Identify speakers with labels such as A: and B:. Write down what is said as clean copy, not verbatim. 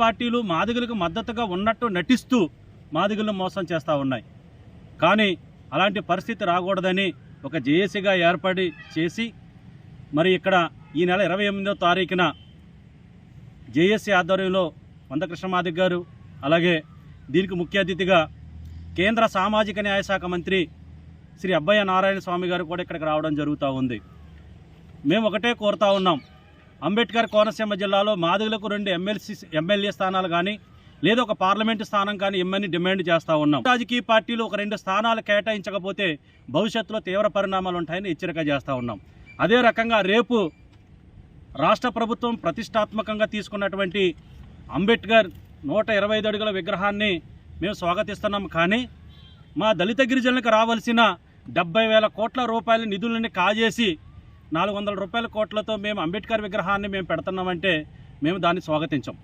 A: పార్టీలు మాదిగలకు మద్దతుగా ఉన్నట్టు నటిస్తూ మాదిగలను మోసం చేస్తూ ఉన్నాయి. కానీ అలాంటి పరిస్థితి రాకూడదని ఒక జేఏసీగా ఏర్పాటు చేసి మరి ఇక్కడ ఈ నెల 28వ తారీఖున జేఏసీ ఆధ్వర్యంలో మందకృష్ణ మాదిగ గారు, అలాగే దీనికి ముఖ్య అతిథిగా కేంద్ర సామాజిక న్యాయ శాఖ మంత్రి శ్రీ అబ్బయ్య నారాయణ స్వామి గారు కూడా ఇక్కడికి రావడం జరుగుతూ ఉంది. మేము ఒకటే కోరుతా ఉన్నాం, అంబేద్కర్ కోనసీమ జిల్లాలో మాదిగలకు 2 ఎమ్మెల్యే స్థానాలు కానీ లేదా ఒక పార్లమెంటు స్థానం కానీ ఇమ్మని డిమాండ్ చేస్తూ ఉన్నాం. రాజకీయ పార్టీలు ఒక 2 స్థానాలు కేటాయించకపోతే భవిష్యత్తులో తీవ్ర పరిణామాలు ఉంటాయని హెచ్చరిక చేస్తూ ఉన్నాం. అదే రకంగా రేపు రాష్ట్ర ప్రభుత్వం ప్రతిష్టాత్మకంగా తీసుకున్నటువంటి అంబేద్కర్ 125 అడుగుల విగ్రహాన్ని మేము స్వాగతిస్తున్నాం. కానీ మా దళిత గిరిజనులకు రావాల్సిన 70,000 కోట్ల రూపాయల నిధులని కాజేసి 400 రూపాయల కోట్లతో మేము అంబేద్కర్ విగ్రహాన్ని మేము పెడుతున్నామంటే మేము దాన్ని స్వాగతించాం.